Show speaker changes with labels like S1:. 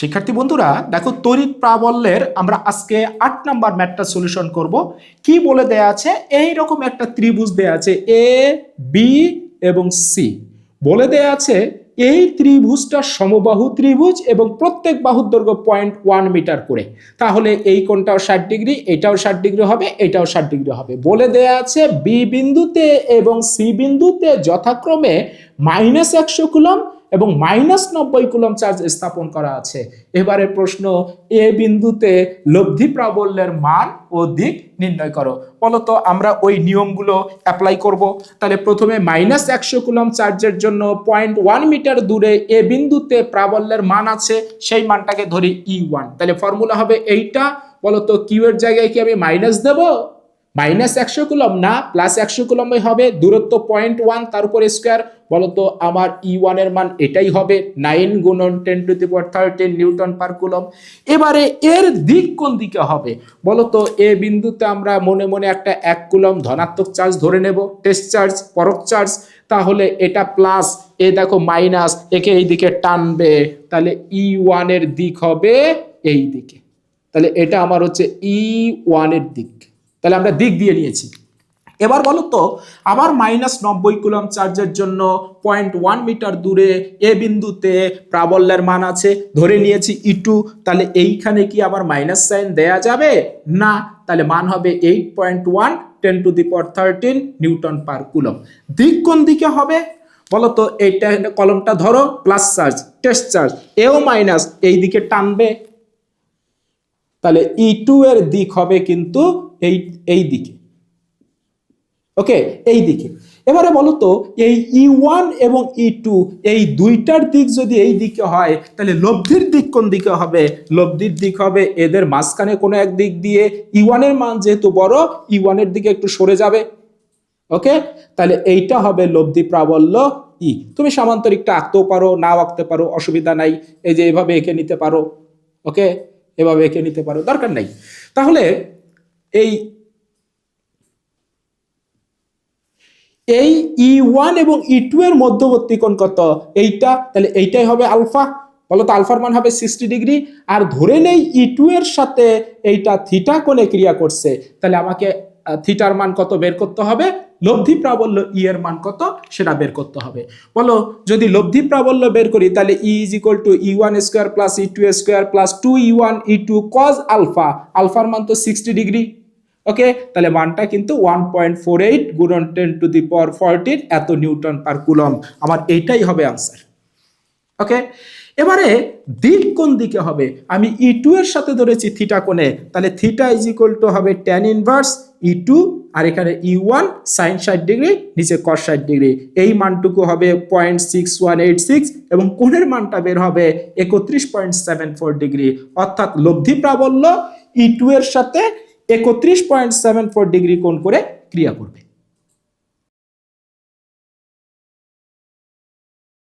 S1: শিক্ষার্থী বন্ধুরা দেখো, তড়িৎ প্রাবল্যের আমরা আজকে 8 নাম্বার ম্যাথটা সলিউশন করব। কি বলে দেয়া আছে, এই রকম একটা ত্রিভুজ দেয়া আছে এ বি এবং সি। বলে দেয়া আছে এই ত্রিভুজটা সমবাহু ত্রিভুজ এবং প্রত্যেক বাহুর দৈর্ঘ্য 0.1 মিটার করে। তাহলে এই কোণটাও 60 ডিগ্রি, এটাও 60 ডিগ্রি হবে, এটাও 60 ডিগ্রি হবে। বলে দেয়া আছে বি বিন্দুতে এবং সি বিন্দুতে যথাক্রমে -100 কুলম্ব এবং -90 কুলম্ব চার্জ স্থাপন করা আছে। এবারে প্রশ্ন, এ বিন্দুতে লব্ধি প্রাবল্যের মান ও দিক নির্ণয় করো। বলতো আমরা ওই নিয়মগুলো অ্যাপ্লাই করব। তাহলে প্রথমে -100 কুলম্ব চার্জের জন্য 0.1 মিটার দূরে এ বিন্দুতে প্রাবল্যের মান আছে, সেই মানটাকে ধরি E1। তাহলে ফর্মুলা হবে এইটা। বলতো কিউ এর জায়গায় কি আমি মাইনাস দেব? -100 কুলম্ব না, +100 কুলম্বই হবে। দূরত্ব 0.1, তার উপর স্কয়ার। বলতো আমার E1 এর মান এটাই হবে 9 গুণন 10⁻13 নিউটন পার কুলম্ব। এবারে এর দিক কোন দিকে হবে? বলতো এ বিন্দুতে আমরা মনে মনে একটা 1 কুলম্ব ধনাত্মক চার্জ ধরে নেব, টেস্ট চার্জ, পরক চার্জ। তাহলে এটা প্লাস, এ দেখো মাইনাস, একে এই দিকে টানবে। তাহলে E1 এর দিক হবে এই দিকে। তাহলে এটা আমার হচ্ছে E1 এর দিক। তাহলে আমরা দিক দিয়ে নিয়েছি। এবার বলো তো, আবার -90 কুলম্ব চার্জের জন্য 0.1 মিটার দূরে এ বিন্দুতে প্রাবল্যের মান আছে, ধরে নিয়েছি E2। তাহলে এইখানে কি আবার মাইনাস সাইন দেয়া যাবে না? তাহলে মান হবে 8.1 10⁻13 নিউটন পার কুলম্ব। দিক কোন দিকে হবে? বলতো এইটা কলমটা ধরো, প্লাস চার্জ, টেস্ট চার্জ, এও মাইনাস, এই দিকে টানবে। তাহলে E2 এর দিক হবে কিন্তু এই দিকে। ওকে, এই দিকে। এবারে বলো তো, এই E1 এবং E2 এই দুইটার দিক যদি এই দিকে হয়, তাহলে লব্ধির দিক কোন দিকে হবে? লব্ধির দিক হবে এদের মাঝখানে কোনো এক দিক দিয়ে। E1 এর মান যেহেতু বড়, E1 এর দিকে একটু সরে যাবে। ওকে, তাহলে এইটা হবে লব্ধি প্রাবল্য ই। তুমি সামান্তরিকটা আঁকতেও পারো, নাও আঁকতে পারো, অসুবিধা নাই। এই যে এভাবে এঁকে নিতে পারো। ওকে, এভাবে এঁকে নিতে পারো, দরকার নাই। তাহলে এই E1 এবং E2 এর মধ্যবর্তী কোণ কত? এইটা। তাহলে এইটাই হবে আলফা। বলো তো আলফার মান হবে 60 ডিগ্রি। আর ধরে নেই E2 এর সাথে এইটা থিটা কোণে ক্রিয়া করছে। তাহলে আমাকে থিটার মান কত বের করতে হবে? লব্ধি প্রাবল্য ই এর মান কত সেটা বের করতে হবে। বলো, যদি লব্ধি প্রাবল্য বের করি, তাহলে E = E1 square plus E2 square plus 2E1 E2 cos alpha. আলফার মান তো 60 ডিগ্রি। ওকে, তাহলে মানটা কিন্তু 1.48 গুণন 10⁻14 এত নিউটন পার কুলম্ব। আমার এইটাই হবে আনসার। ওকে, এবারে দিক কোন দিকে হবে? আমি E2 এর সাথে ধরেছি থিটা কোণে, তাহলে থিটা = হবে tan ইনভার্স E2, আর এখানে E1 sin 60 ডিগ্রি, নিচে cos 60 ডিগ্রি। এই মানটুকু হবে 0.6186 এবং কোণের মানটা বের হবে 31.74 ডিগ্রি। অর্থাৎ লব্ধি প্রাবল্য E2 এর সাথে 31.74 ডিগ্রি কোণ করে ক্রিয়া করবে।